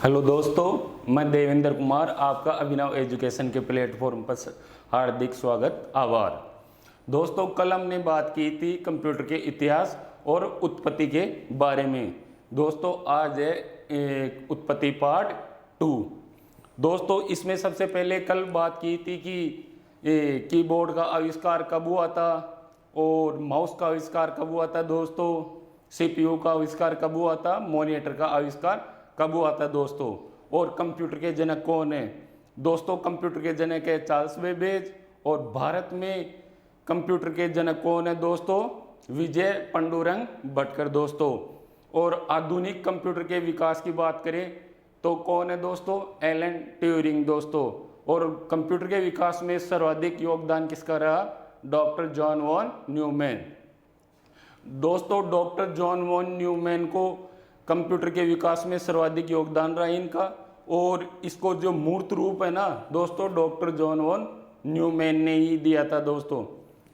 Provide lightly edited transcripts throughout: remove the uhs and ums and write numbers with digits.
Hello दोस्तों, मैं देवेंद्र कुमार आपका अभिनव एजुकेशन के प्लेटफॉर्म पर हार्दिक स्वागत आभार। दोस्तों, कल हमने बात की थी कंप्यूटर के इतिहास और उत्पत्ति के बारे में। दोस्तों, आज है उत्पत्ति पार्ट 2। दोस्तों, इसमें सबसे पहले कल बात की थी कि कीबोर्ड का आविष्कार कब हुआ था और माउस का आविष्कार कब हुआ था। दोस्तों, सीपीयू का आविष्कार कब हुआ था, मॉनिटर का आविष्कार कब हुआ था दोस्तों, और कंप्यूटर के जनक कौन है। दोस्तों, कंप्यूटर के जनक है चार्ल्स बेबेज, और भारत में कंप्यूटर के जनक कौन है दोस्तों, विजय पांडुरंग भटकर दोस्तों। और आधुनिक कंप्यूटर के विकास की बात करें तो कौन है दोस्तों, एलन ट्यूरिंग दोस्तों। और कंप्यूटर के विकास में सर्वाधिक योगदान किसका रहा, डॉक्टर जॉन वॉन न्यूमैन। दोस्तों, डॉक्टर जॉन वॉन न्यूमैन को कंप्यूटर के विकास में सर्वाधिक योगदान रहा इनका, और इसको जो मूर्त रूप है ना दोस्तों, डॉक्टर जॉन वॉन न्यूमैन ने ही दिया था दोस्तों।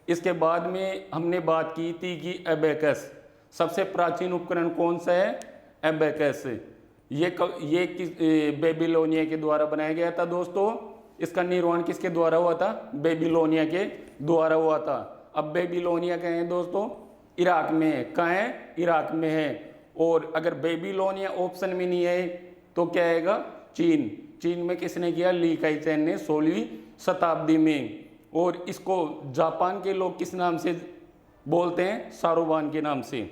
इसके बाद में हमने बात की थी कि एबेकस, सबसे प्राचीन उपकरण कौन सा है, एबेकस। ये बेबीलोनिया के द्वारा बनाया गया था दोस्तों। इसका निर्माण किसके द्वारा हुआ था, बेबीलोनिया के द्वारा हुआ था। अब बेबीलोनिया कहाँ है दोस्तों, इराक में है। कहाँ है, इराक में है। और अगर बेबीलोनिया ऑप्शन में नहीं है तो क्या आएगा, चीन। चीन में किसने किया, ली काई चैन ने 16वीं शताब्दी में। और इसको जापान के लोग किस नाम से बोलते हैं, सारोबान के नाम से।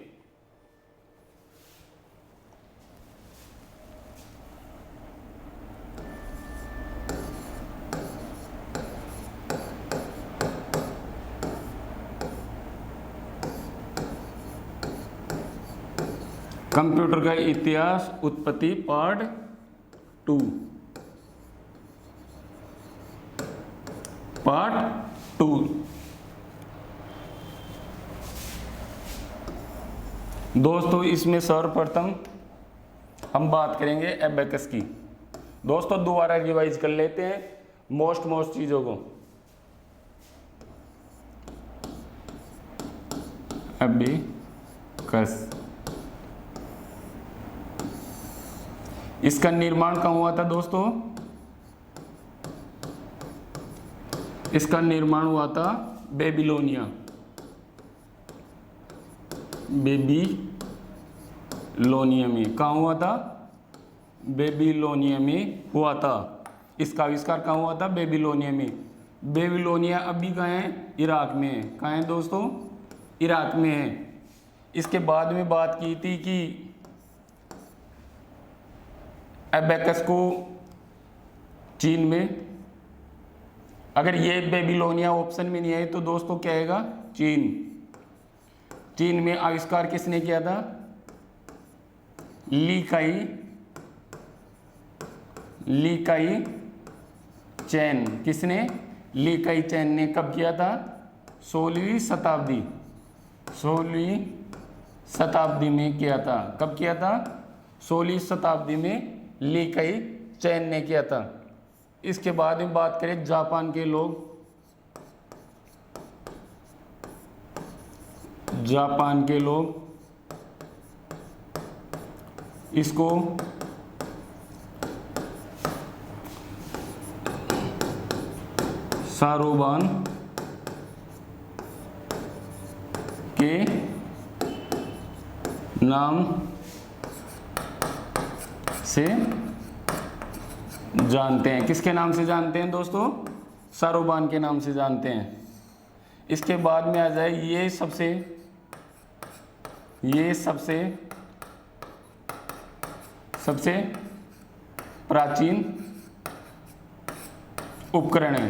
कंप्यूटर का इतिहास उत्पत्ति पार्ट 2। दोस्तों, इसमें सर्वप्रथम हम बात करेंगे एबेकस की। दोस्तों, दोबारा रिवाइज कर लेते हैं मोस्ट चीजों को। एबेकस, इसका निर्माण कहाँ हुआ था दोस्तों, इसका निर्माण हुआ था बेबीलोनिया में। कहाँ हुआ था, बेबीलोनिया में हुआ था। इसका आविष्कार कहाँ हुआ था, बेबीलोनिया में। बेबीलोनिया अभी कहाँ है, इराक में है। कहाँ है दोस्तों, इराक में है। इसके बाद में बात की थी कि एबेकस को चीन में, अगर ये बेबीलोनिया ऑप्शन में नहीं है तो दोस्तों क्या आएगा, चीन में आविष्कार किसने किया था, ली काई चैन। किसने, ली काई चैन ने कब किया था, 16वीं शताब्दी में किया था। कब किया था, 16वीं शताब्दी में ली काई चैन ने किया था। इसके बाद में बात करें जापान के लोग, इसको सारोबान के नाम से जानते हैं। किसके नाम से जानते हैं दोस्तों, सारोबान के नाम से जानते हैं। इसके बाद में आ जाए ये सबसे प्राचीन उपकरण है।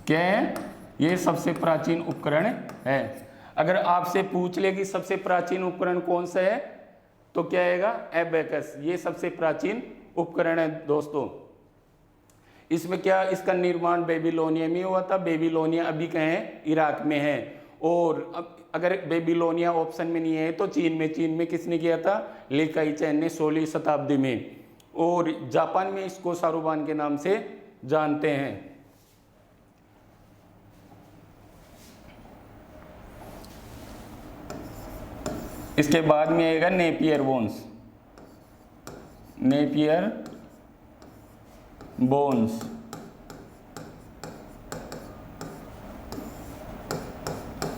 क्या है, ये सबसे प्राचीन उपकरण है। अगर आपसे पूछ ले कि सबसे प्राचीन उपकरण कौन सा है तो क्या आएगा, एबेकस। ये सबसे प्राचीन उपकरण है दोस्तों। इसमें क्या, इसका निर्माण बेबीलोनिया में हुआ था। बेबीलोनिया अभी कहाँ है, इराक में है। और अब अगर बेबीलोनिया ऑप्शन में नहीं है तो चीन में किसने किया था, ली काई चैन ने 16वीं शताब्दी में। और जापान में इसको सारोबान के नाम से जानते हैं। इसके बाद में आएगा नेपियर बोन्स। Napier bones.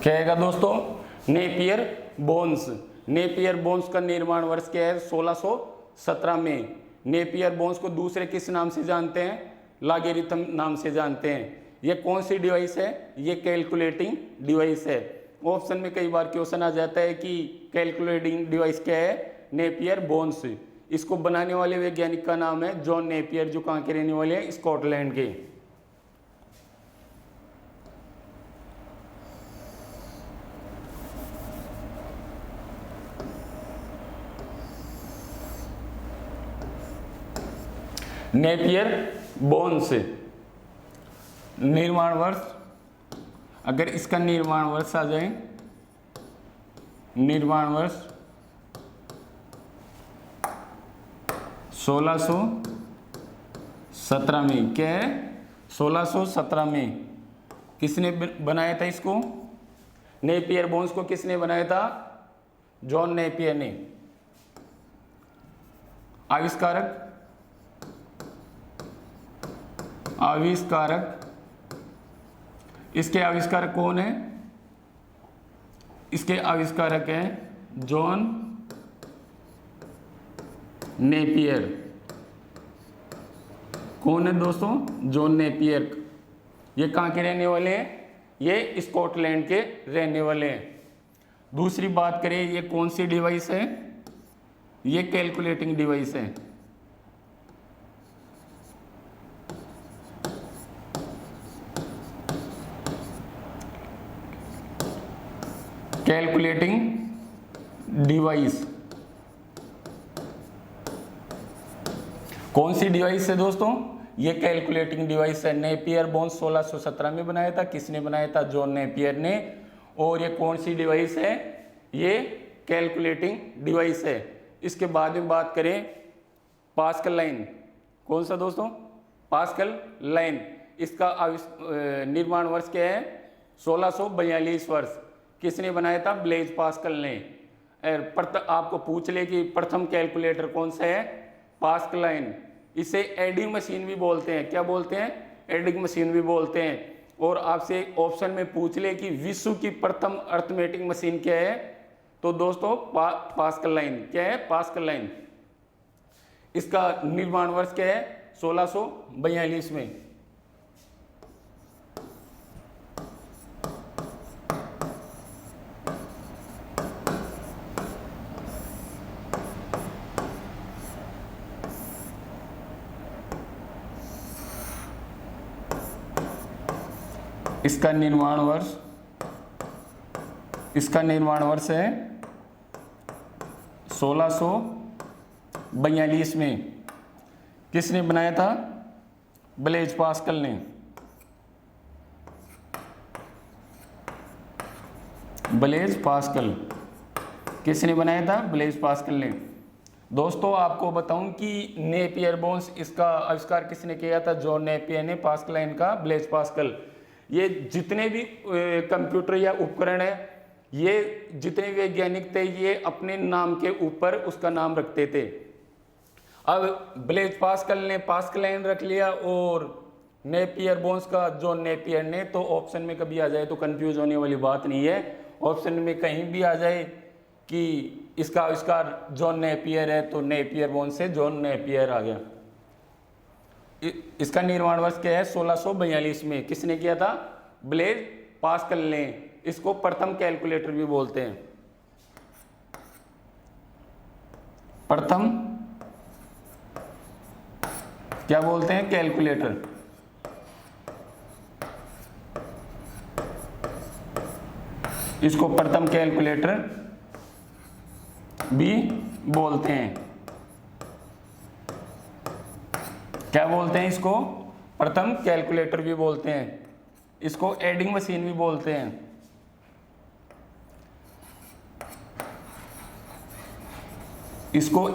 क्या है दोस्तों? Napier bones. नेपियर बोन्स का निर्माण वर्ष क्या है? 1617 में। नेपियर बोन्स को दूसरे किस नाम से जानते हैं? लॉगरिथम नाम से जानते हैं। ये कौन सी डिवाइस है? ये कैलकुलेटिंग डिवाइस है। ऑप्शन में कई बार क्वेश्चन आ जाता है कि कैलकुलेटिंग डिवाइस क्या है? Napier bones. इसको बनाने वाले वैज्ञानिक का नाम है जॉन नेपियर, जो कहाँ के रहने वाले हैं? स्कॉटलैंड के। नेपियर बोन्स निर्माण वर्ष, अगर इसका निर्माण वर्ष आ जाए, निर्माण वर्ष 1617 में। क्या है? 1617 में। किसने बनाया था इसको? नेपियर बोन्स को किसने बनाया था? जॉन नेपियर ने। आविष्कारक, आविष्कारक, इसके आविष्कारक कौन है? इसके आविष्कारक हैं जॉन नेपियर। कौन है दोस्तों? John Napier. ये कहाँ के रहने वाले हैं? ये स्कॉटलैंड के रहने वाले हैं। दूसरी बात करें, ये कौन सी डिवाइस है? ये कैलकुलेटिंग डिवाइस है। कैलकुलेटिंग डिवाइस कौन सी डिवाइस है दोस्तों? ये कैलकुलेटिंग डिवाइस है। नेपियर बोन्स 1617 में बनाया था। किसने बनाया था? जॉन नेपियर ने। और ये कौन सी डिवाइस है? ये कैलकुलेटिंग डिवाइस है। इसके बाद में बात करें पास्कल लाइन। कौन सा दोस्तों? Pascal line. इसका निर्माण वर्ष क्या है? 1642 वर्ष। किसने बनाया था? ब्लेज पास्कल ने। आपको पूछ ले कि प्रथम कैलकुलेटर कौन सा है? Pascal line. इसे एडिंग मशीन भी बोलते हैं। क्या बोलते हैं? एडिंग मशीन भी बोलते हैं। और आपसे ऑप्शन में पूछ ले कि विश्व की प्रथम अर्थमेटिक मशीन क्या है? तो दोस्तों पास्कल लाइन। क्या है? Pascal line. इसका निर्माण वर्ष क्या है? 1642 में। इसका निर्माण वर्ष है 1642 में। किसने बनाया था? ब्लेज पास्कल ने। Blaise Pascal. किसने बनाया था? ब्लेज पास्कल ने। दोस्तों आपको बताऊं कि नेपियर बोन्स, इसका आविष्कार किसने किया था? जॉन नेपियर ने। पास्कल लाइन का ब्लेज पास्कल। ये जितने भी कंप्यूटर या उपकरण है, ये जितने वैज्ञानिक थे, ये अपने नाम के ऊपर उसका नाम रखते थे। अब ब्लेज पास्कल ने पास्कल लाइन रख लिया और नेपियर बोन्स का जॉन नेपियर ने। तो ऑप्शन में कभी आ जाए तो कंफ्यूज होने वाली बात नहीं है। ऑप्शन में कहीं भी आ जाए कि इसका आविष्कार जॉन नेपियर है, तो नेपियर बोन्स से जॉन नेपियर आ गया। इसका निर्माण वर्ष क्या है? 1642 में। किसने किया था? ब्लेज पास्कल ने। इसको प्रथम कैलकुलेटर भी बोलते हैं। प्रथम क्या बोलते हैं? कैलकुलेटर। इसको प्रथम कैलकुलेटर भी बोलते हैं। क्या बोलते हैं इसको? प्रथम कैलकुलेटर भी बोलते हैं। इसको एडिंग मशीन भी बोलते हैं। इसको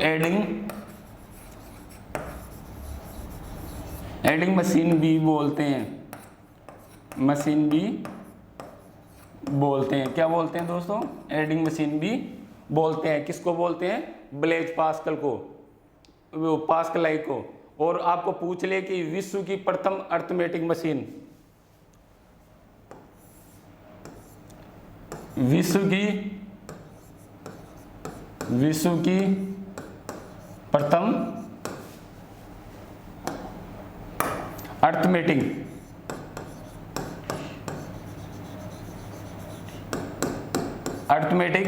एडिंग मशीन भी बोलते हैं। मशीन भी बोलते हैं। क्या बोलते हैं दोस्तों? एडिंग मशीन भी बोलते हैं। किसको बोलते हैं? ब्लेज पास्कल को। पास्कल को, और आपको पूछ ले कि विश्व की प्रथम अर्थमेटिक मशीन, विश्व की प्रथम अर्थमेटिक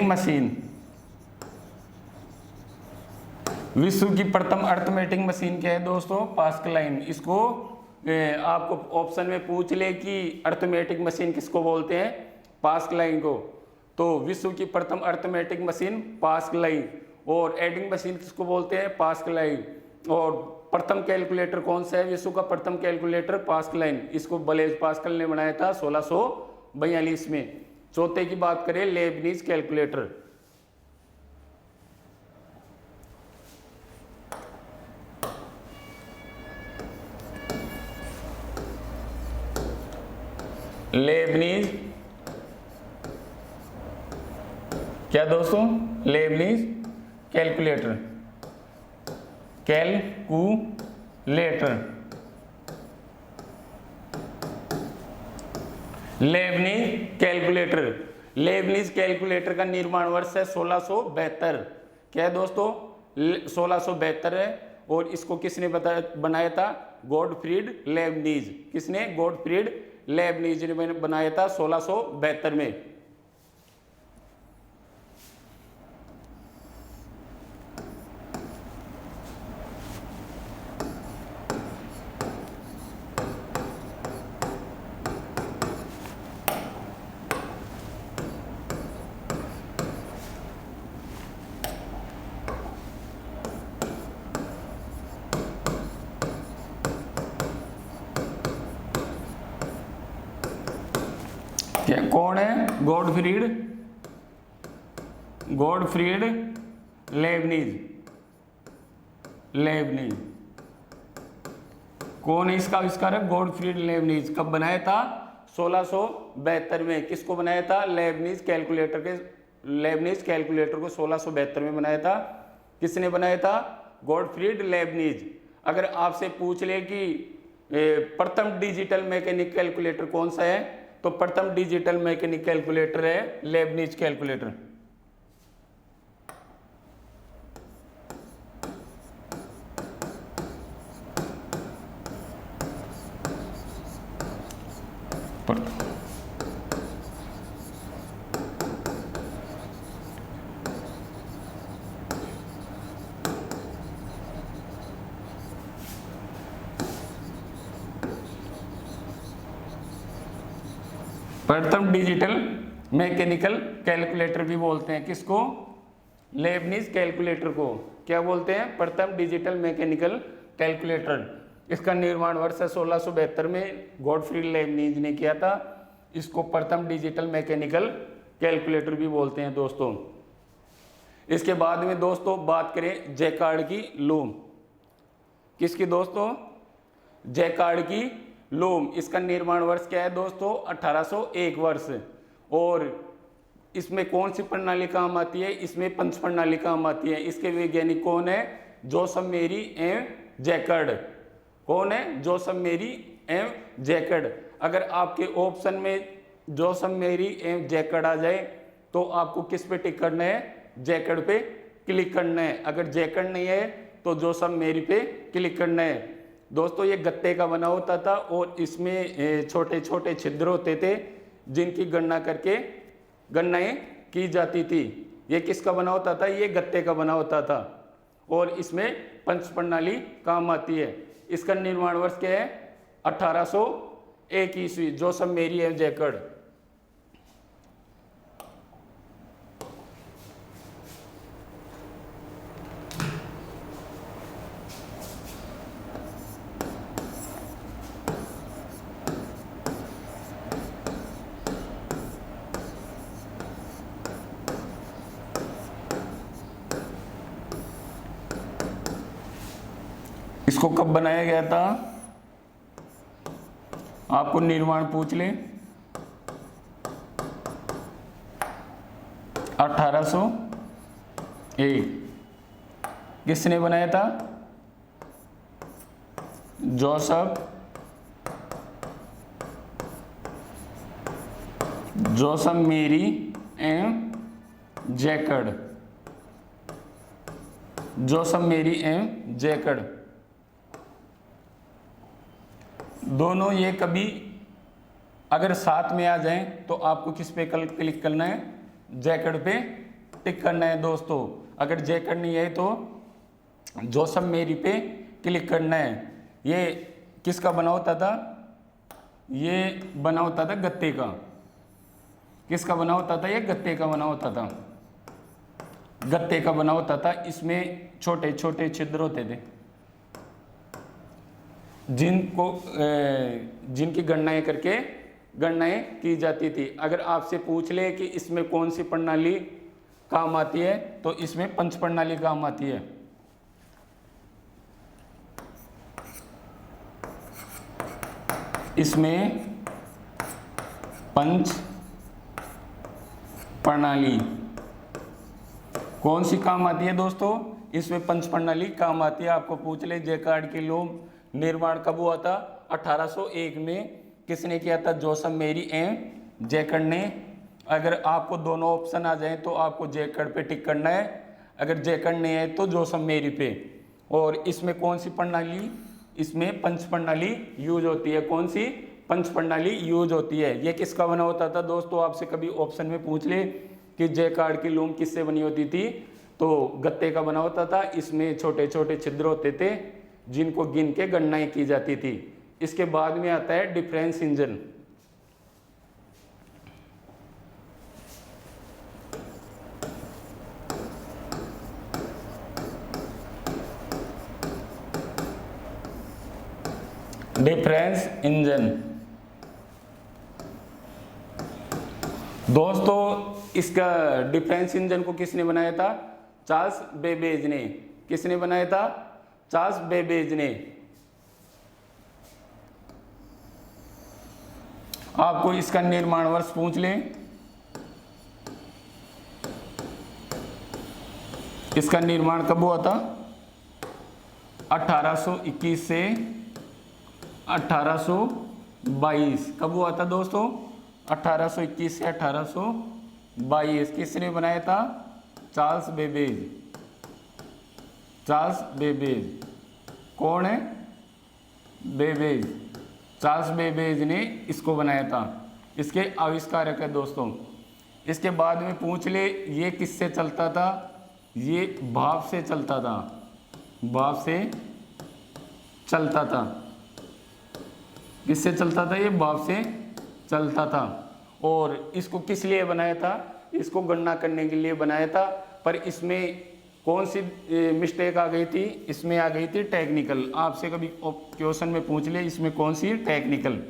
मशीन, विश्व की प्रथम अर्थमेटिक मशीन क्या है दोस्तों? पास्कल। इसको आपको ऑप्शन में पूछ ले कि अर्थमेटिक मशीन किसको बोलते हैं? पास्कल को। तो विश्व की प्रथम अर्थमेटिक मशीन पास्कल, और एडिंग मशीन किसको बोलते हैं? पास्कल। और प्रथम कैलकुलेटर कौन सा है? विश्व का प्रथम कैलकुलेटर पास्कल। इसको ब्लेज पास्कल ने बनाया था 1642 में। चौथे की बात करें, लेबनीज कैलकुलेटर। लेबनीज क्या दोस्तों? लेबनीज कैलकुलेटर, लेबनीज कैलकुलेटर का निर्माण वर्ष है 1672। क्या है दोस्तों? 1672 है। और इसको किसने बनाया था? Gottfried Lebanese. किसने? गॉडफ्रीड लेबनीज ने बनाया था 1672 में। क्या कौन है? Gottfried Lebanese. कौन है इसका आविष्कारक? Gottfried Lebanese. कब बनाया था? 1672 में। किसको बनाया था? लेबनीज कैलकुलेटर को 1672 में बनाया था। किसने बनाया था? Gottfried Lebanese. अगर आपसे पूछ ले कि प्रथम डिजिटल मैकेनिक कैलकुलेटर कौन सा है, तो प्रथम डिजिटल मैकेनिक कैलकुलेटर है लेबनीज कैलकुलेटर। प्रथम डिजिटल मैकेनिकल कैलकुलेटर भी बोलते हैं। किसको? लेबनीज कैलकुलेटर को क्या बोलते हैं? प्रथम डिजिटल मैकेनिकल कैलकुलेटर। इसका निर्माण वर्ष 1672 में गॉडफ्रीड लेबनीज ने किया था। इसको प्रथम डिजिटल मैकेनिकल कैलकुलेटर भी बोलते हैं दोस्तों। इसके बाद में दोस्तों बात करें जैकार्ड की लूम। किसकी दोस्तों? जैकार्ड की लूम। इसका निर्माण वर्ष क्या है दोस्तों? 1801 वर्ष। और इसमें कौन सी प्रणाली काम आती है? इसमें पंच प्रणाली काम आती है। इसके वैज्ञानिक कौन है? जोसेफ मेरी एवं जैकार्ड। कौन है? जोसेफ मेरी एवं जैकार्ड। अगर आपके ऑप्शन में जोसेफ मेरी एवं जैकार्ड आ जाए तो आपको किस पे टिक करना है? जैकार्ड पे क्लिक करना है। अगर जैकार्ड नहीं है तो जोसेफ मेरी पे क्लिक करना है। दोस्तों ये गत्ते का बना होता था और इसमें छोटे छोटे छिद्र होते थे जिनकी गणना करके गणनाएं की जाती थी। ये किसका बना होता था? ये गत्ते का बना होता था और इसमें पंच प्रणाली काम आती है। इसका निर्माण वर्ष क्या है? 1801 ईस्वी। जोसेफ मेरी एवं जैकार्ड। इसको कब बनाया गया था? आपको निर्माण पूछ ले। 1801। किसने बनाया था? जोसेफ मेरी एंड जैकब, जोसेफ मेरी एंड जैकब, दोनों ये कभी अगर साथ में आ जाएं तो आपको किस पे क्लिक करना है, जैकब पे टिक करना है दोस्तों। अगर जैकब नहीं है तो जोसेफ मेरी पे क्लिक करना है। ये किसका बना होता था, ये बना होता था गत्ते का। किसका बना होता था, ये गत्ते का बना होता था, गत्ते का बना होता था। इसमें छोटे छोटे छिद्र होते थे जिनकी गणनाएं की जाती थी। अगर आपसे पूछ ले कि इसमें कौन सी प्रणाली काम आती है तो इसमें पंच प्रणाली काम आती है। इसमें पंच प्रणाली कौन सी काम आती है दोस्तों, इसमें पंच प्रणाली काम आती है। आपको पूछ ले जैकार्ड के लोम निर्माण कब हुआ था, 1801 में। किसने किया था, जोसेफ मेरी एंड जैकब ने। अगर आपको दोनों ऑप्शन आ जाए तो आपको जैकब पे टिक करना है, अगर जैकब नहीं है तो जोसेफ मेरी पे। और इसमें कौन सी प्रणाली, इसमें पंच प्रणाली यूज होती है। कौन सी पंच प्रणाली यूज होती है। ये किसका बना होता था दोस्तों, आपसे कभी ऑप्शन में पूछ ले कि जैकार्ड की लूम किससे बनी होती थी तो गत्ते का बना होता था। इसमें छोटे छोटे छिद्र होते थे जिनको गिन के गणनाएं की जाती थी। इसके बाद में आता है डिफरेंस इंजन। डिफरेंस इंजन दोस्तों, इसका डिफरेंस इंजन को किसने बनाया था, चार्ल्स बेबेज ने। किसने बनाया था, चार्ल्स बेबेज ने। आपको इसका निर्माण वर्ष पूछ लें, इसका निर्माण कब हुआ था, 1821 से 1822। कब हुआ था दोस्तों, 1821 से 1822। किसने बनाया था, चार्ल्स बेबेज। चार्ल्स बेबेज कौन है, बेबेज। चार्ल्स बेबेज ने इसको बनाया था, इसके आविष्कारक है दोस्तों। इसके बाद में पूछ ले ये किससे चलता था, ये भाप से चलता था, भाप से चलता था। किससे चलता था, ये भाप से चलता था। और इसको किस लिए बनाया था, इसको गणना करने के लिए बनाया था। पर इसमें कौन सी मिस्टेक आ गई थी, इसमें आ गई थी टेक्निकल। आपसे कभी क्वेश्चन में पूछ ले इसमें कौन सी टेक्निकल,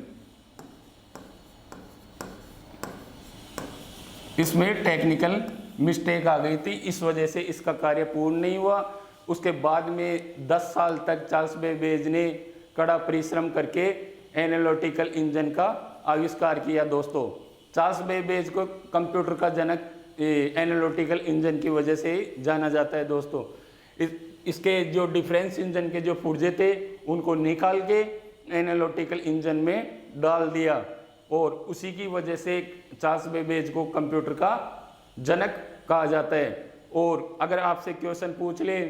इसमें टेक्निकल मिस्टेक आ गई थी। इस वजह से इसका कार्य पूर्ण नहीं हुआ। उसके बाद में 10 साल तक चार्ल्स बेबेज ने कड़ा परिश्रम करके एनालिटिकल इंजन का आविष्कार किया दोस्तों। चार्ल्स बेबेज को कंप्यूटर का जनक एनालिटिकल इंजन की वजह से जाना जाता है दोस्तों। इसके जो डिफरेंस इंजन के जो पुर्जे थे उनको निकाल के एनालिटिकल इंजन में डाल दिया और उसी की वजह से चार्ल्स बेबेज को कंप्यूटर का जनक कहा जाता है। और अगर आपसे क्वेश्चन पूछ ले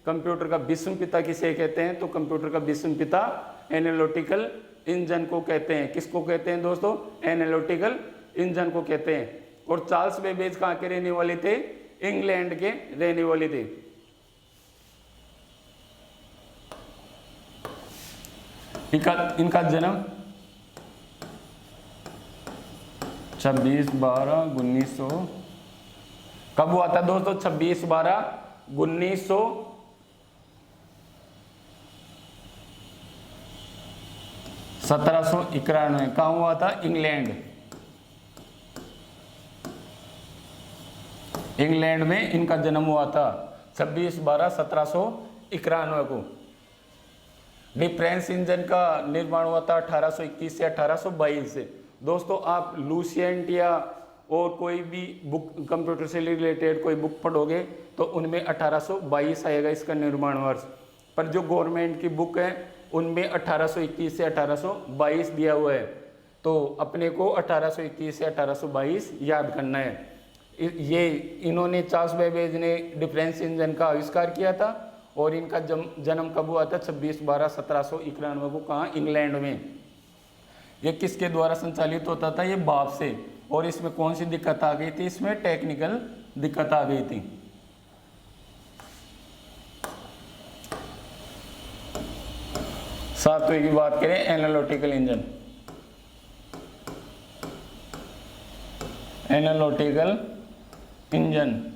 कंप्यूटर का विश्व पिता किसे कहते हैं, तो कंप्यूटर का विश्व पिता एनालिटिकल इंजन को कहते हैं। किसको कहते हैं दोस्तों, एनालिटिकल इंजन को कहते हैं। और चार्ल्स बेबेज कहाँ के रहने वाले थे, इंग्लैंड के रहने वाले थे। इनका जन्म 26/12/1900 कब हुआ था दोस्तों, 26/12/1900 1791। कहाँ हुआ था, इंग्लैंड में इनका जन्म हुआ था 26/12/1791 को। डिफरेंस इंजन का निर्माण हुआ था 1821 से 1822 से। दोस्तों आप लूसिएंट या और कोई भी बुक कंप्यूटर से रिलेटेड कोई बुक पढ़ोगे तो उनमें 1822 आएगा इसका निर्माण वर्ष। पर जो गवर्नमेंट की बुक है उनमें 1821 से 1822 दिया हुआ है। तो अपने को 1821 से 1822 याद करना है। ये इन्होंने चार्ल्स बेबेज ने डिफरेंस इंजन का आविष्कार किया था और इनका जन्म कब हुआ था? 26/12/1791 को। कहाँ? इंग्लैंड में। ये किसके द्वारा संचालित होता था? ये भाप से। और इसमें कौन सी दिक्कत आ गई थी? इसमें टेक्निकल दिक्कत आ गई थी। सातवें की बात करें, analytical engine. Analytical engine,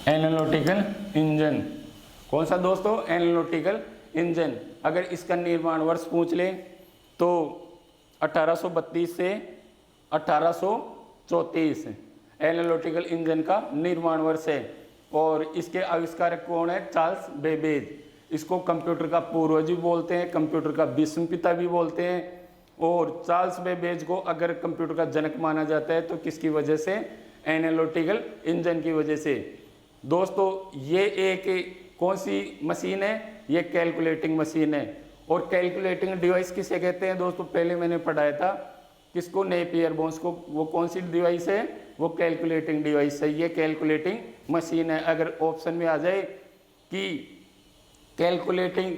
analytical engine कौन सा दोस्तों? Analytical engine. अगर इसका निर्माण वर्ष पूछ ले तो 1832 से 1834 एनालिटिकल इंजन का निर्माण वर्ष है। और इसके आविष्कारक कौन है? Charles Babbage. इसको कंप्यूटर का पूर्वज भी बोलते हैं, कंप्यूटर का विश्व पिता भी बोलते हैं। और चार्ल्स बेबेज को अगर कंप्यूटर का जनक माना जाता है तो किसकी वजह से? एनालिटिकल इंजन की वजह से। दोस्तों ये एक कौन सी मशीन है? ये कैलकुलेटिंग मशीन है। और कैलकुलेटिंग डिवाइस किसे कहते हैं दोस्तों? पहले मैंने पढ़ाया था किसको? नेपियर बोन्स को। वो कौन सी डिवाइस है? वो कैलकुलेटिंग डिवाइस है। ये कैलकुलेटिंग मशीन है। अगर ऑप्शन में आ जाए कि कैलकुलेटिंग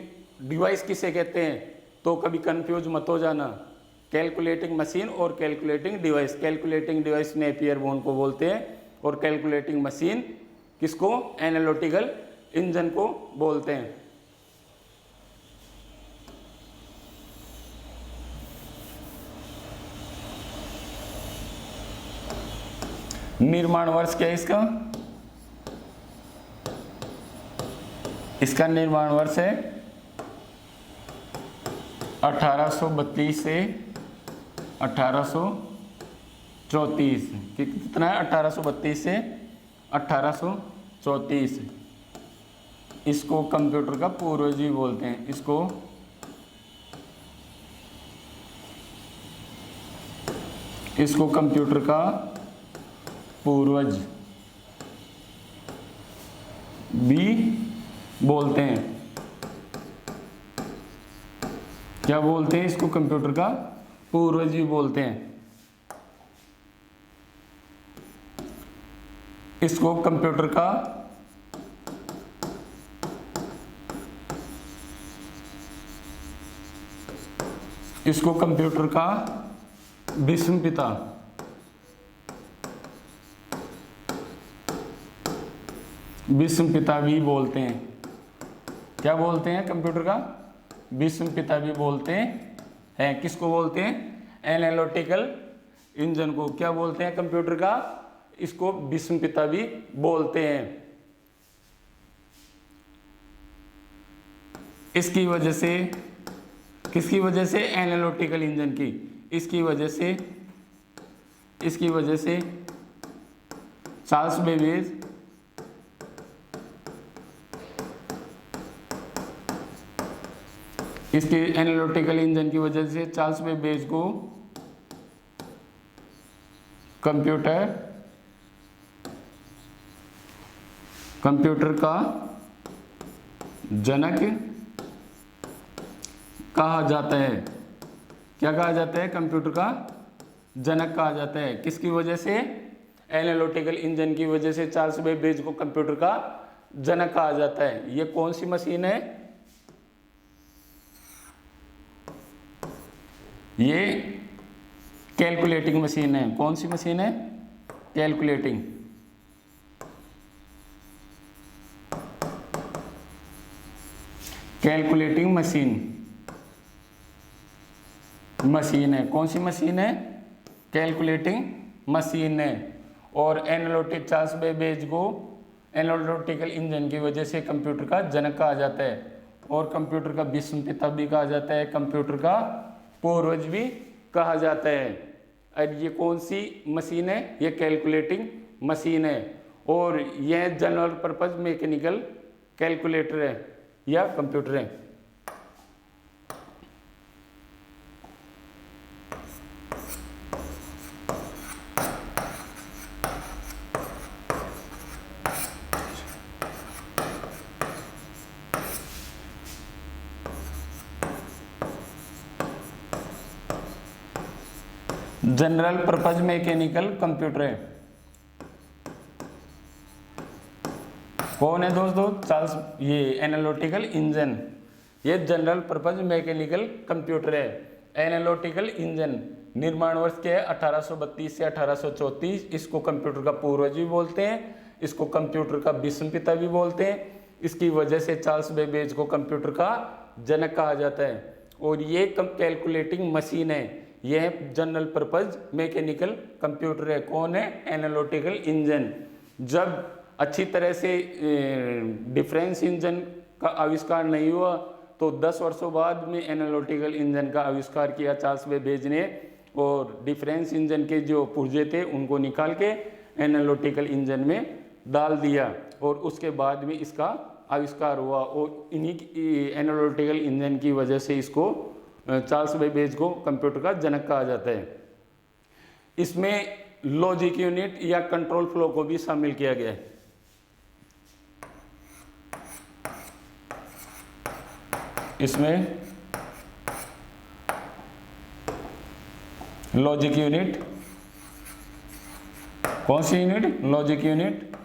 डिवाइस किसे कहते हैं तो कभी कंफ्यूज मत हो जाना। कैलकुलेटिंग मशीन और calculating device. Calculating device Napier bone को बोलते हैं और कैलकुलेटिंग मशीन किसको? एनालिटिकल इंजन को बोलते हैं। निर्माण वर्ष क्या है इसका? इसका निर्माण वर्ष है 1832 से 1834। कितना है? 1832 से 1834। इसको कंप्यूटर का पूर्वज भी बोलते हैं। इसको कंप्यूटर का पूर्वज भी बोलते हैं। क्या बोलते हैं? इसको कंप्यूटर का पूर्वज भी बोलते हैं। इसको कंप्यूटर का विश्व पिता भी बोलते हैं। क्या बोलते हैं? कंप्यूटर का विश्व पिता भी बोलते हैं। किसको बोलते हैं? एनालिटिकल इंजन को। क्या बोलते हैं? कंप्यूटर का इसको विश्व पिता भी बोलते हैं। इसकी वजह से, किसकी वजह से? एनालिटिकल इंजन की। इसकी वजह से चार्ल्स बेबेज इसके एनालिटिकल इंजन की वजह से चार्ल्स बेबेज को कंप्यूटर का जनक कहा जाता है। क्या कहा जाता है? कंप्यूटर का जनक कहा जाता है। किसकी वजह से? एनालिटिकल इंजन की वजह से चार्ल्स बेबेज को कंप्यूटर का जनक कहा जाता है। ये कौन सी मशीन है? ये कैलकुलेटिंग मशीन है। कौन सी मशीन है? कैलकुलेटिंग मशीन है। कौन सी मशीन है? कैलकुलेटिंग मशीन है। और चार्ल्स बेबेज को एनालिटिकल इंजन की वजह से कंप्यूटर का जनक कहा जाता है और कंप्यूटर का विश्व पिता भी कहा जाता है, कंप्यूटर का पूर्वज भी कहा जाता है। और ये कौन सी मशीन है? ये कैलकुलेटिंग मशीन है और यह जनरल पर्पज मैकेनिकल कैलकुलेटर है या कंप्यूटर है। जनरल पर्पज मैकेनिकल कंप्यूटर है। कौन है दोस्तों? चार्ल्स, ये एनालिटिकल इंजन, ये जनरल पर्पज मैकेनिकल कंप्यूटर है। एनालिटिकल इंजन निर्माण वर्ष के 1832 से 1834। इसको कंप्यूटर का पूर्वज भी बोलते हैं, इसको कंप्यूटर का विश्व पिता भी बोलते हैं। इसकी वजह से चार्ल्स बेबेज को कंप्यूटर का जनक कहा जाता है। और ये कैलकुलेटिंग मशीन है, यह जनरल पर्पज मैकेनिकल कंप्यूटर है। कौन है? Analytical engine. जब अच्छी तरह से डिफरेंस इंजन का आविष्कार नहीं हुआ तो 10 वर्षों बाद में एनालिटिकल इंजन का आविष्कार किया चार्ल्स बेबेज ने, और डिफरेंस इंजन के जो पुर्जे थे उनको निकाल के एनालिटिकल इंजन में डाल दिया, और उसके बाद में इसका आविष्कार हुआ। और इन्हीं एनालिटिकल इंजन की वजह से इसको चार्ल्स बेबेज को कंप्यूटर का जनक कहा जाता है। इसमें लॉजिक यूनिट या कंट्रोल फ्लो को भी शामिल किया गया है। इसमें लॉजिक यूनिट, कौन सी यूनिट? लॉजिक यूनिट,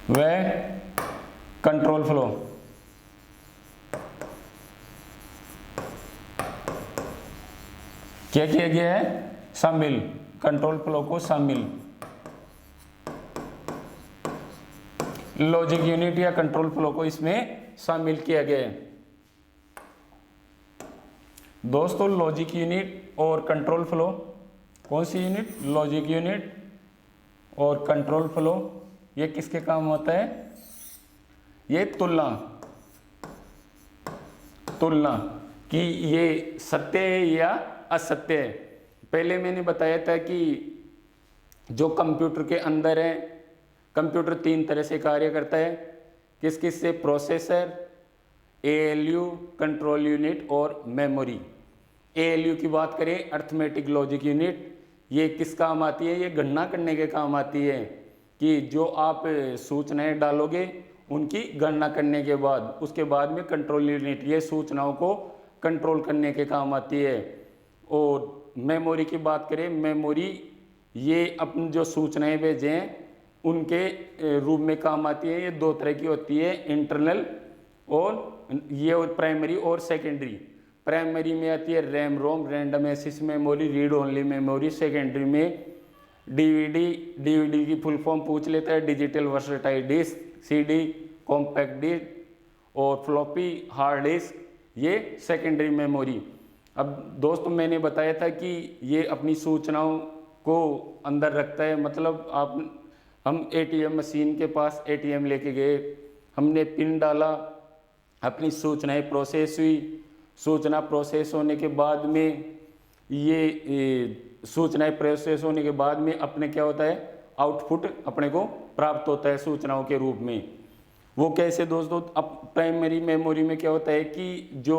वह कंट्रोल फ्लो। क्या किया गया है? शामिल, कंट्रोल फ्लो को शामिल। लॉजिक यूनिट या कंट्रोल फ्लो को इसमें शामिल किया गया है। दोस्तों लॉजिक यूनिट और कंट्रोल फ्लो, कौन सी यूनिट? लॉजिक यूनिट और कंट्रोल फ्लो, ये किसके काम होता है? ये तुलना कि ये सत्य है या असत्य है। पहले मैंने बताया था कि जो कंप्यूटर के अंदर है, कंप्यूटर 3 तरह से कार्य करता है। किस किस से? प्रोसेसर, एएलयू, कंट्रोल यूनिट और मेमोरी। एएलयू की बात करें, अर्थमेटिक लॉजिक यूनिट, ये किस काम आती है? ये गणना करने के काम आती है कि जो आप सूचनाएं डालोगे उनकी गणना करने के बाद, उसके बाद में कंट्रोल यूनिट ये सूचनाओं को कंट्रोल करने के काम आती है। और मेमोरी की बात करें, मेमोरी ये अपनी जो सूचनाएं भेजें उनके रूप में काम आती है। ये 2 तरह की होती है, इंटरनल और ये प्राइमरी और सेकेंडरी। प्राइमरी में आती है RAM ROM, random access memory, read only memory. Secondary में डीवीडी की फुल फॉर्म पूछ लेता है, digital versatile disc, CD, compact disc और फ्लॉपी हार्ड डिस्क, ये सेकेंडरी मेमोरी। अब दोस्तों मैंने बताया था कि ये अपनी सूचनाओं को अंदर रखता है। मतलब हम एटीएम मशीन के पास एटीएम लेके गए, हमने पिन डाला, अपनी सूचनाएं प्रोसेस हुई। सूचना प्रोसेस होने के बाद में ये सूचनाएं प्रोसेस होने के बाद में अपने क्या होता है? आउटपुट अपने को प्राप्त होता है सूचनाओं के रूप में। वो कैसे दोस्तों? अब प्राइमरी मेमोरी में क्या होता है कि जो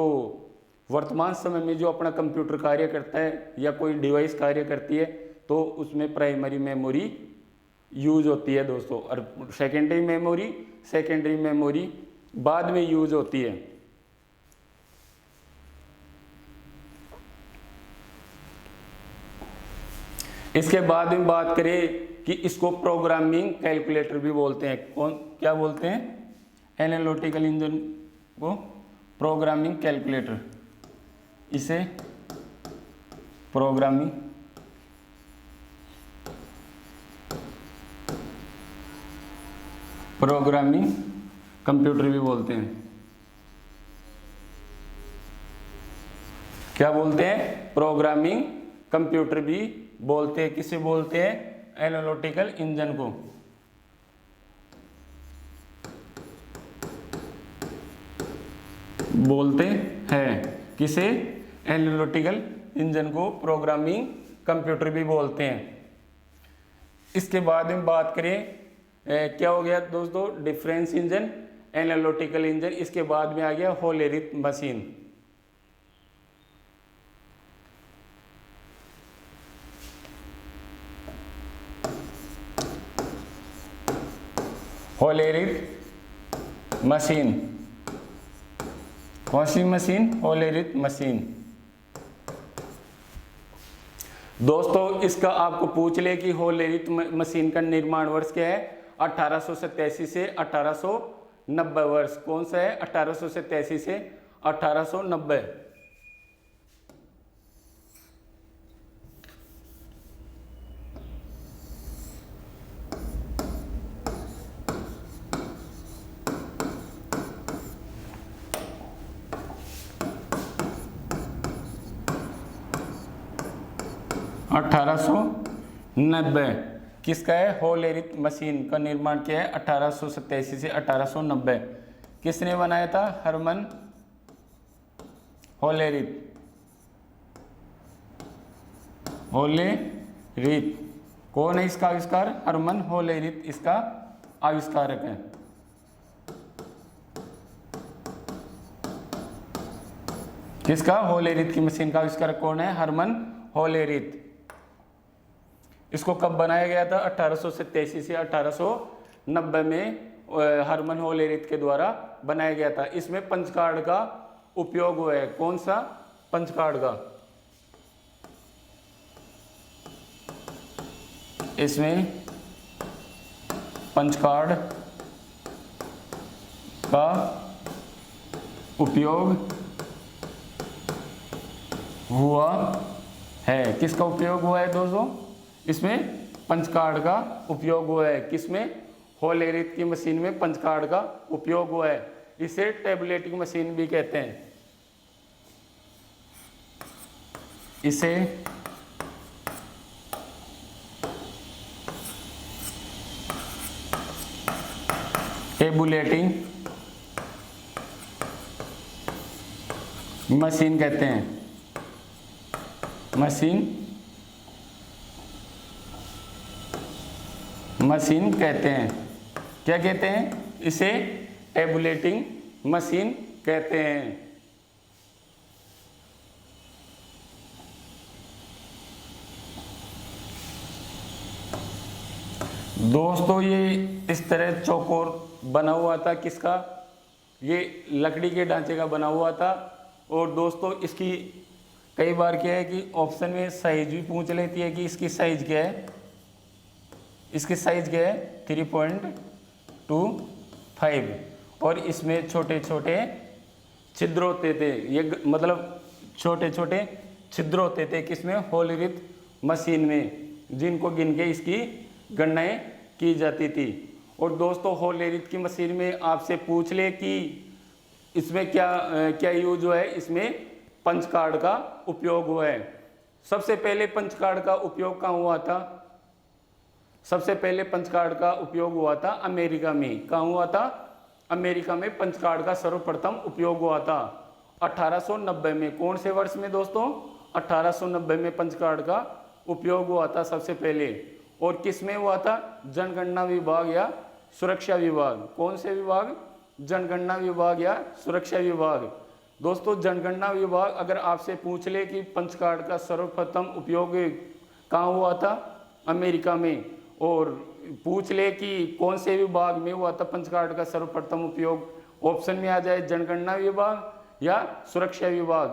वर्तमान समय में जो अपना कंप्यूटर कार्य करता है या कोई डिवाइस कार्य करती है तो उसमें प्राइमरी मेमोरी यूज होती है दोस्तों। और सेकेंडरी मेमोरी बाद में यूज होती है। इसके बाद में बात करें कि इसको प्रोग्रामिंग कैलकुलेटर भी बोलते हैं। क्या बोलते हैं? एनालिटिकल इंजन को प्रोग्रामिंग कैलकुलेटर, इसे प्रोग्रामिंग कंप्यूटर भी बोलते हैं। क्या बोलते हैं? प्रोग्रामिंग कंप्यूटर भी बोलते हैं। किसे बोलते हैं? एनालिटिकल इंजन को। बोलते हैं किसे? एनालिटिकल इंजन को प्रोग्रामिंग कंप्यूटर भी बोलते हैं। इसके बाद में बात करें क्या हो गया दोस्तों? Difference engine, analytical engine. इसके बाद में आ गया Hollerith machine. Hollerith machine washing machine, Hollerith machine. दोस्तों इसका आपको पूछ ले कि होलेरिथ मशीन का निर्माण वर्ष क्या है, 1887 से 1890 वर्ष। कौन सा है, 1887 से 1890। अठारह सौ नब्बे किसका है, होलेरिथ मशीन का निर्माण किया है 1887 से 1890। किसने बनाया था, हरमन होलेरिथ। होलेरिथ कौन है इसका आविष्कार, हरमन होलेरिथ इसका आविष्कारक है। किसका, होलेरिथ की मशीन का आविष्कारक कौन है, हरमन होलेरिथ। इसको कब बनाया गया था, 1887 से 1890 में हरमन होलेरिथ के द्वारा बनाया गया था। इसमें पंच कार्ड का उपयोग हुआ है। कौन सा, पंच कार्ड का। इसमें पंच कार्ड का उपयोग हुआ है। किसका उपयोग हुआ है दोस्तों, इसमें पंच कार्ड का उपयोग हुआ है। किसमें, होलेरिथ की मशीन में पंच कार्ड का उपयोग हुआ है। इसे टेबुलेटिंग मशीन भी कहते हैं। इसे टेबुलेटिंग मशीन कहते हैं। मशीन कहते हैं। क्या कहते हैं, इसे टेबुलेटिंग मशीन कहते हैं। दोस्तों ये इस तरह चौकोर बना हुआ था। किसका, ये लकड़ी के ढांचे का बना हुआ था। और दोस्तों इसकी कई बार क्या है कि ऑप्शन में साइज भी पूछ लेती है कि इसकी साइज क्या है। इसकी साइज क्या है, 3.25। और इसमें छोटे छोटे छिद्र होते थे। ये मतलब छोटे छोटे छिद्र होते थे किसमें, होलेरिथ मशीन में, जिनको गिन के इसकी गणनाएं की जाती थी। और दोस्तों होलेरिथ की मशीन में आपसे पूछ ले कि इसमें क्या क्या यूज हुआ है, इसमें पंच कार्ड का उपयोग हुआ है। सबसे पहले पंच कार्ड का उपयोग कहाँ हुआ था, सबसे पहले पंच कार्ड का उपयोग हुआ था अमेरिका में। कहाँ हुआ था, अमेरिका में पंच कार्ड का सर्वप्रथम उपयोग हुआ था 1890 में। कौन से वर्ष में दोस्तों, 1890 में पंच कार्ड का उपयोग हुआ था सबसे पहले। और किस में हुआ था, जनगणना विभाग या सुरक्षा विभाग। कौन से विभाग, जनगणना विभाग या सुरक्षा विभाग। दोस्तों जनगणना विभाग अगर आपसे पूछ ले कि पंच कार्ड का सर्वप्रथम उपयोग कहाँ हुआ था, अमेरिका में, और पूछ ले कि कौन से विभाग में हुआ था पंच कार्ड का सर्वप्रथम उपयोग, ऑप्शन में आ जाए जनगणना विभाग या सुरक्षा विभाग,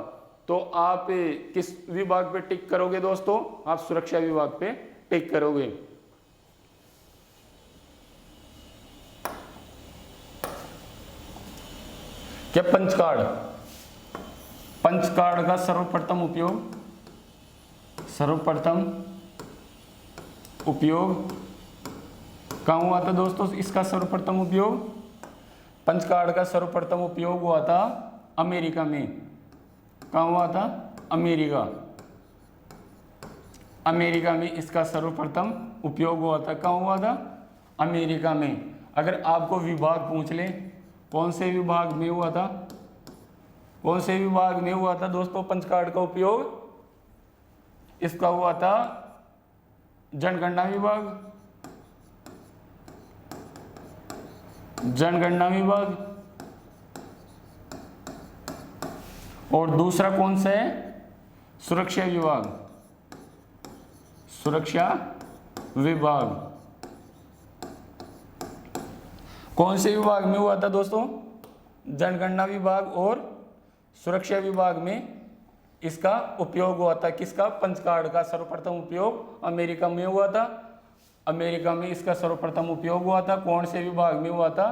तो आप किस विभाग पे टिक करोगे दोस्तों, आप सुरक्षा विभाग पे टिक करोगे। क्या पंच कार्ड का सर्वप्रथम उपयोग कहाँ हुआ था दोस्तों, इसका सर्वप्रथम उपयोग, पंच कार्ड का सर्वप्रथम उपयोग हुआ था अमेरिका में। कहाँ हुआ था, अमेरिका में इसका सर्वप्रथम उपयोग हुआ था। कहाँ हुआ था, अमेरिका में। अगर आपको विभाग पूछ ले कौन से विभाग में हुआ था, कौन से विभाग में हुआ था दोस्तों पंच कार्ड का उपयोग, इसका हुआ था जनगणना विभाग। और दूसरा कौन सा है, सुरक्षा विभाग। कौन से विभाग में हुआ था दोस्तों, जनगणना विभाग और सुरक्षा विभाग में इसका उपयोग हुआ था। किसका? पंच कार्ड का सर्वप्रथम उपयोग अमेरिका में हुआ था। अमेरिका में इसका सर्वप्रथम उपयोग हुआ था। कौन से विभाग में हुआ था?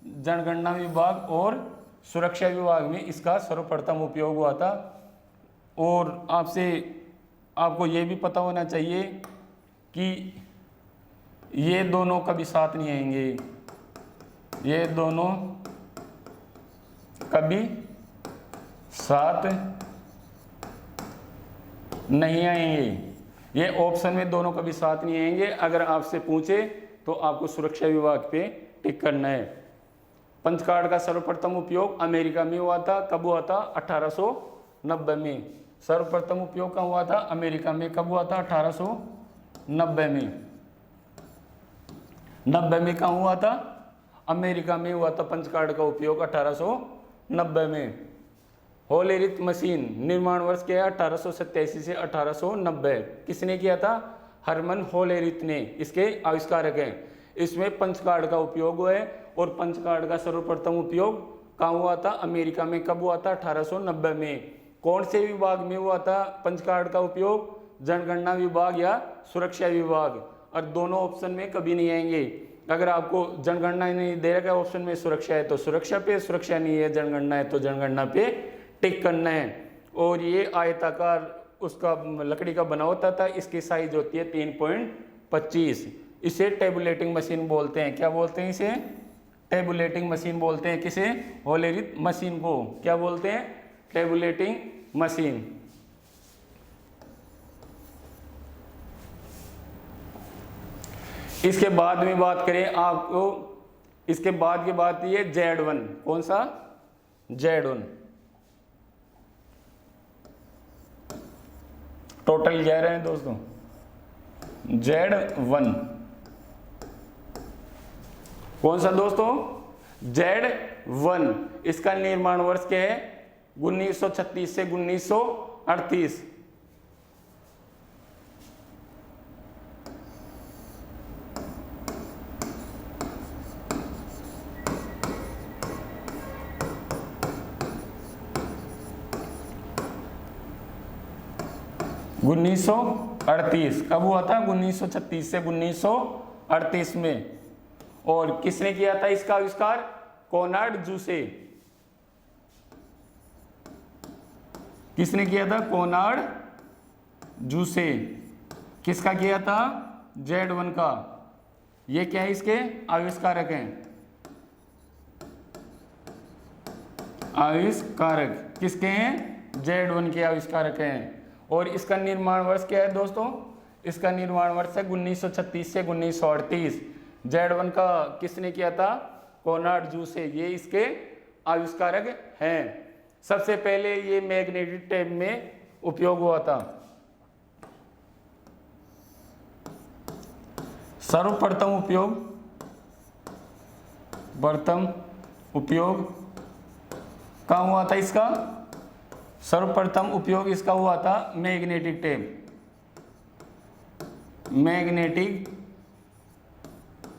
जनगणना विभाग और सुरक्षा विभाग में इसका सर्वप्रथम उपयोग हुआ था। और आपको ये भी पता होना चाहिए कि ये दोनों कभी साथ नहीं आएंगे, ये दोनों कभी साथ नहीं आएंगे। ये ऑप्शन में दोनों कभी साथ नहीं आएंगे। अगर आपसे पूछे तो आपको सुरक्षा विभाग पे टिक करना है। पंच कार्ड का सर्वप्रथम उपयोग अमेरिका में हुआ था। कब हुआ था? 1890 में। सर्वप्रथम उपयोग कहाँ हुआ था? अमेरिका में। कब हुआ था? 1890 में। 90 में कहाँ हुआ था? अमेरिका में हुआ था पंच कार्ड का उपयोग 1890 में। होलेरिथ मशीन निर्माण वर्ष क्या है? 1887 से 1890। किसने किया था? हरमन होलेरिथ ने इसके आविष्कारक हैं। इसमें पंच कार्ड का उपयोग हुआ है और पंच कार्ड का सर्वप्रथम उपयोग कहाँ हुआ था? अमेरिका में। कब हुआ था? 1890 में। कौन से विभाग में हुआ था पंच कार्ड का उपयोग? जनगणना विभाग या सुरक्षा विभाग। और दोनों ऑप्शन में कभी नहीं आएंगे। अगर आपको जनगणना नहीं दे रखा है ऑप्शन में, सुरक्षा है तो सुरक्षा पे, सुरक्षा नहीं है जनगणना है तो जनगणना पे टिक करना है। और ये आयताकार उसका लकड़ी का बना होता था। इसकी साइज होती है 3.25। इसे टेबुलेटिंग मशीन बोलते हैं। क्या बोलते हैं इसे? टेबुलेटिंग मशीन बोलते हैं। किसे? होलेरिथ मशीन को क्या बोलते हैं? Tabulating machine. इसके बाद में बात करें आपको, इसके बाद की बात ये Z1। कौन सा? Z1। टोटल 11 है दोस्तों। Z1 कौन सा दोस्तों? Z1। इसका निर्माण वर्ष क्या है? 1936 से 1938। कब हुआ था? 1936 से 1938 में। और किसने किया था इसका आविष्कार? कोनार्ड जूसे। किसने किया था? कोनार्ड जूसे। किसका किया था? Z1 का। ये क्या है? इसके आविष्कारक हैं। आविष्कारक किसके हैं? Z1 के आविष्कारक हैं। और इसका निर्माण वर्ष क्या है दोस्तों? इसका निर्माण वर्ष है 1936 से 1938। Z1 का किसने किया था? कोनार्ड जूसे। ये इसके आविष्कारक हैं। सबसे पहले ये मैग्नेटिक टेप में उपयोग हुआ था। सर्वप्रथम उपयोग कहाँ हुआ था इसका? सर्वप्रथम उपयोग इसका हुआ था मैग्नेटिक टेप। मैग्नेटिक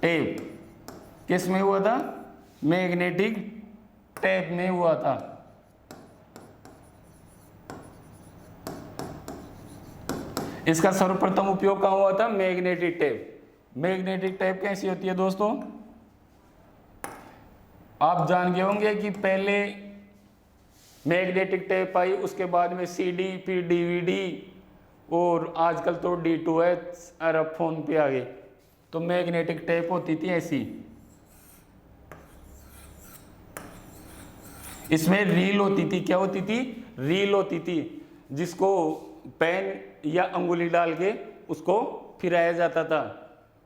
टेप किस में हुआ था? मैग्नेटिक टेप में हुआ था। इसका सर्वप्रथम उपयोग कहाँ हुआ था? Magnetic tape. मैग्नेटिक टेप कैसी होती है दोस्तों? आप जान गए होंगे कि पहले मैग्नेटिक टेप आई, उसके बाद में CD, फिर DVD, और आजकल तो D2H और अब फोन पे आ गए। तो मैग्नेटिक टेप होती थी ऐसी। इसमें रील होती थी। क्या होती थी? रील होती थी, जिसको पेन या अंगुली डाल के उसको फिराया जाता था।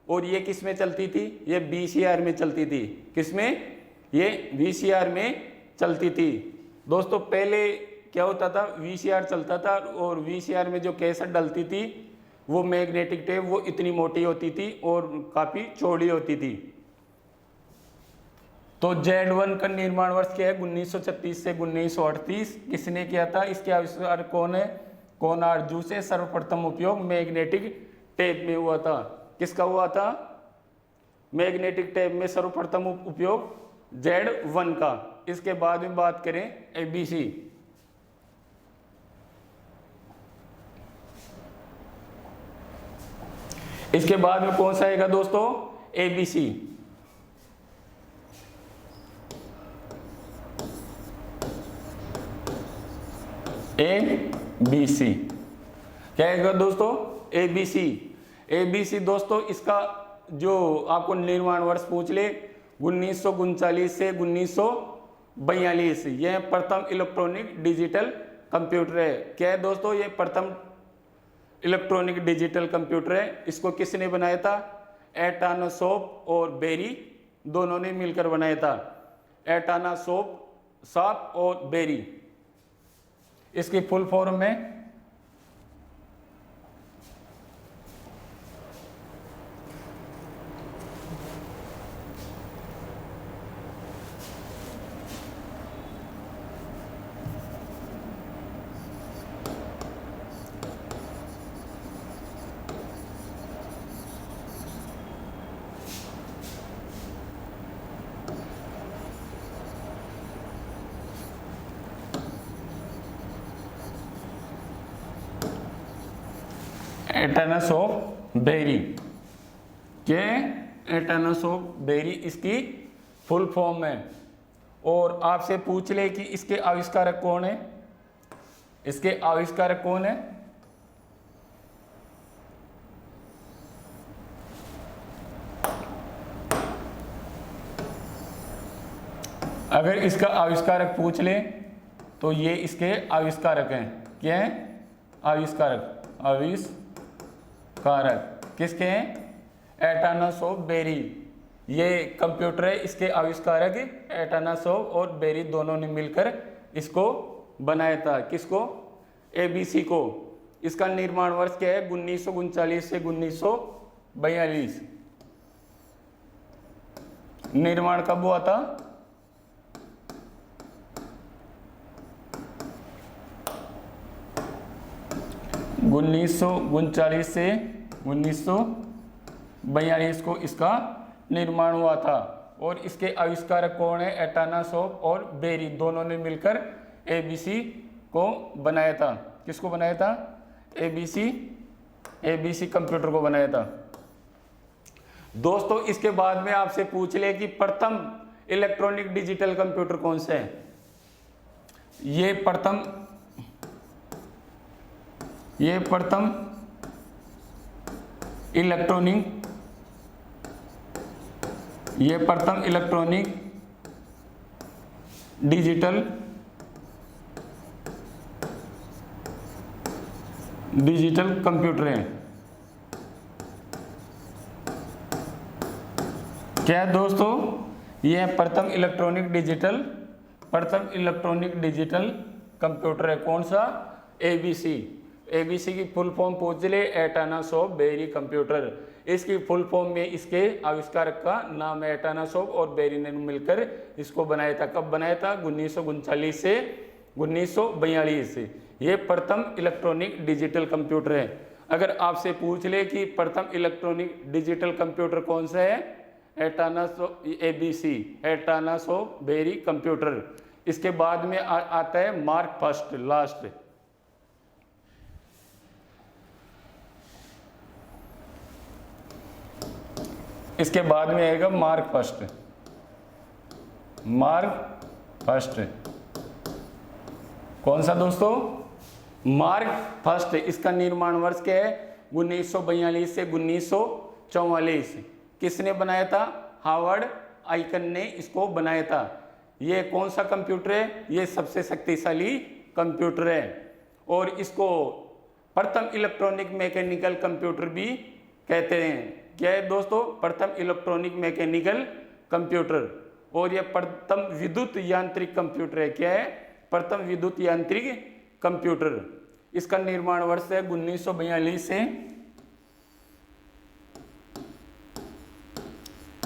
और ये किस में चलती थी? ये VCR में चलती थी। किस में? ये VCR में चलती थी। दोस्तों पहले क्या होता था? VCR चलता था और VCR में जो कैसेट डलती थी वो मैग्नेटिक टेप वो इतनी मोटी होती थी और काफ़ी चौड़ी होती थी। तो Z1 का निर्माण वर्ष क्या है? 1936 से 1938। किसने किया था? इसके आविष्कार कौन है? कोनार्ड जूसे। सर्वप्रथम उपयोग मैग्नेटिक टेप में हुआ था। किसका हुआ था? मैग्नेटिक टेप में सर्वप्रथम उपयोग Z1 का। इसके बाद में बात करें ABC। इसके बाद में कौन सा आएगा दोस्तों, ABC। ABC क्या आएगा दोस्तों, ABC दोस्तों, इसका जो आपको निर्माण वर्ष पूछ ले 1939 से 1942, यह प्रथम इलेक्ट्रॉनिक डिजिटल कंप्यूटर है। क्या है दोस्तों, ये प्रथम इलेक्ट्रॉनिक डिजिटल कंप्यूटर है। इसको किसने बनाया था, एटानासॉफ और बेरी दोनों ने मिलकर बनाया था। एटानासॉफ और बेरी, इसकी फुल फॉर्म में एटानासॉफ बेरी के एटानासॉफ बेरी इसकी फुल फॉर्म है। और आपसे पूछ ले कि इसके आविष्कारक कौन है, इसके आविष्कारक कौन है, अगर इसका आविष्कारक पूछ ले तो ये इसके आविष्कारक हैं। क्या है, आविष्कारक, आविष्कारक किसके हैं, एटानासॉफ बेरी। ये कंप्यूटर है, इसके आविष्कारक एटानासॉफ और बेरी दोनों ने मिलकर इसको बनाया था। किसको, ABC को। इसका निर्माण वर्ष क्या है, 1939 से 1942। निर्माण कब हुआ था, 1939 से 1942 को इसका निर्माण हुआ था। और इसके आविष्कारक कौन है, एटानासॉफ और बेरी दोनों ने मिलकर ABC को बनाया था। किसको बनाया था, ABC कंप्यूटर को बनाया था। दोस्तों इसके बाद में आपसे पूछ ले कि प्रथम इलेक्ट्रॉनिक डिजिटल कंप्यूटर कौन सा है। ये प्रथम इलेक्ट्रॉनिक डिजिटल कंप्यूटर है। क्या है दोस्तों, यह प्रथम इलेक्ट्रॉनिक डिजिटल कंप्यूटर है। कौन सा, ABC की फुल फॉर्म पूछ ले, एटानासॉफ बेरी कंप्यूटर। इसकी फुल फॉर्म में इसके आविष्कारक का नाम है एटानासॉफ और बेरी ने मिलकर इसको बनाया था। कब बनाया था, 1939 से 1942। ये प्रथम इलेक्ट्रॉनिक डिजिटल कंप्यूटर है। अगर आपसे पूछ ले कि प्रथम इलेक्ट्रॉनिक डिजिटल कंप्यूटर कौन सा है, एटानासॉफ बेरी कंप्यूटर। इसके बाद में आता है मार्क फर्स्ट, लास्ट। इसके बाद में आएगा मार्क फर्स्ट। कौन सा दोस्तों, मार्क फर्स्ट। इसका निर्माण वर्ष क्या है, 1942 से 1944। किसने बनाया था, हावर्ड आइकन ने इसको बनाया था। ये कौन सा कंप्यूटर है, ये सबसे शक्तिशाली कंप्यूटर है। और इसको प्रथम इलेक्ट्रॉनिक मैकेनिकल कंप्यूटर भी कहते हैं। क्या है दोस्तों, प्रथम इलेक्ट्रॉनिक मैकेनिकल कंप्यूटर। और यह प्रथम विद्युत यांत्रिक कंप्यूटर है। क्या है, प्रथम विद्युत यांत्रिक कंप्यूटर। इसका निर्माण वर्ष है 1942 से,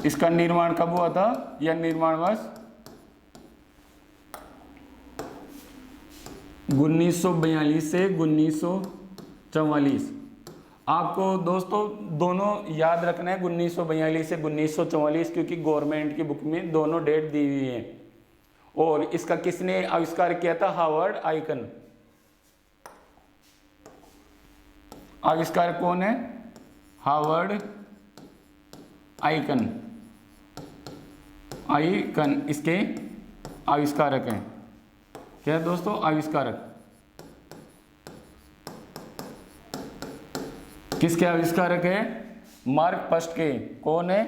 इसका निर्माण कब हुआ था, यह निर्माण वर्ष 1942 से 1944। आपको दोस्तों दोनों याद रखना है, 1942 से 1944, क्योंकि गवर्नमेंट की बुक में दोनों डेट दी हुई है। और इसका किसने आविष्कार किया था, हावर्ड आइकन। आविष्कार कौन है, हार्वर्ड आइकन इसके आविष्कारक हैं। क्या है दोस्तों? आविष्कारक। किसके आविष्कारक है? मार्क फर्स्ट के। कौन है?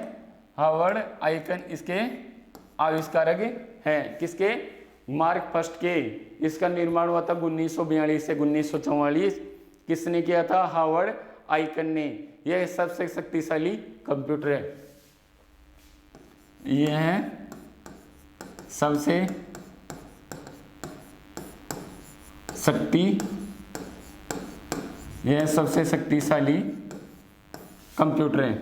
हार्वर्ड आइकन इसके आविष्कारक हैं। किसके? मार्क फर्स्ट के। इसका निर्माण हुआ था 1942 से 1944। किसने किया था? हार्वर्ड आइकन ने। यह सबसे शक्तिशाली कंप्यूटर है। यह है सबसे शक्तिशाली कंप्यूटर है।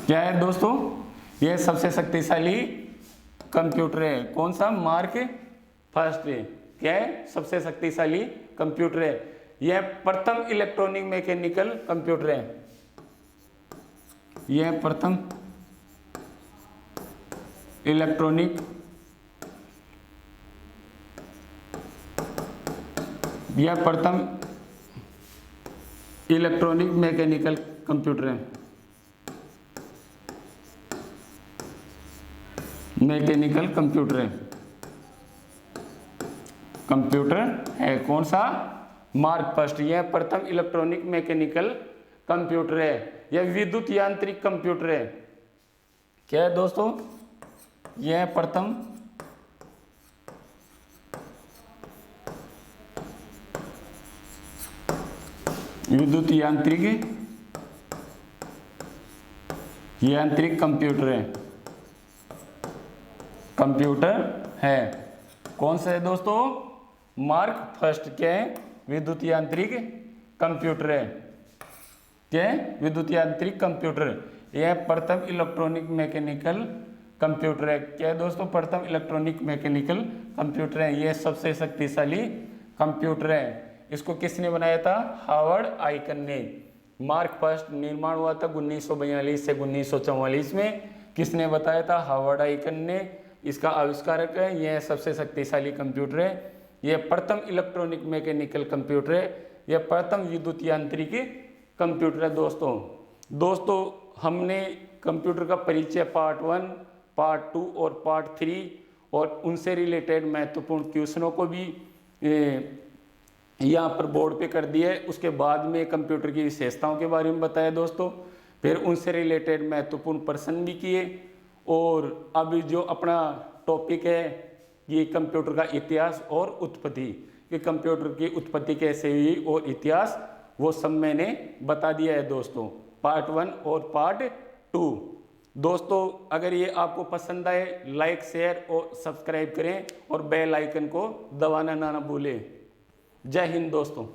क्या है दोस्तों? यह सबसे शक्तिशाली कंप्यूटर है। कौन सा? Mark first. क्या है? सबसे शक्तिशाली कंप्यूटर है। यह प्रथम इलेक्ट्रॉनिक मैकेनिकल कंप्यूटर है। यह प्रथम इलेक्ट्रॉनिक मैकेनिकल कंप्यूटर है। मैकेनिकल कंप्यूटर है। कौन सा? Mark first. यह प्रथम इलेक्ट्रॉनिक मैकेनिकल कंप्यूटर है। यह विद्युत यांत्रिक कंप्यूटर है। क्या है दोस्तों? यह प्रथम विद्युत यांत्रिक कंप्यूटर है। कौन सा है दोस्तों? Mark first. क्या है? विद्युत यांत्रिक कंप्यूटर है। क्या है? विद्युत यांत्रिक कंप्यूटर। यह प्रथम इलेक्ट्रॉनिक मैकेनिकल कंप्यूटर है। क्या है दोस्तों? प्रथम इलेक्ट्रॉनिक मैकेनिकल कंप्यूटर है। यह सबसे शक्तिशाली कंप्यूटर है। इसको किसने बनाया था? हार्वर्ड आइकन ने। मार्क फर्स्ट निर्माण हुआ था 1942 से 1944 में। किसने बताया था? हार्वर्ड आइकन ने। इसका आविष्कारक है। यह सबसे शक्तिशाली कंप्यूटर है। यह प्रथम इलेक्ट्रॉनिक मैकेनिकल कंप्यूटर है। यह प्रथम विद्युत यांत्रिक कंप्यूटर है। दोस्तों हमने कंप्यूटर का परिचय पार्ट 1, पार्ट 2 और पार्ट 3 और उनसे रिलेटेड महत्वपूर्ण क्वेश्चनों को भी यहाँ पर बोर्ड पे कर दिया है। उसके बाद में कंप्यूटर की विशेषताओं के बारे में बताया दोस्तों। फिर उनसे रिलेटेड महत्वपूर्ण प्रश्न भी किए। और अभी जो अपना टॉपिक है ये कंप्यूटर का इतिहास और उत्पत्ति, कि कंप्यूटर की उत्पत्ति कैसे हुई और इतिहास, वो सब मैंने बता दिया है दोस्तों, पार्ट 1 और पार्ट 2। दोस्तों अगर ये आपको पसंद आए लाइक, शेयर और सब्सक्राइब करें और बेल आइकन को दबाना ना भूलें। जय हिंद दोस्तों।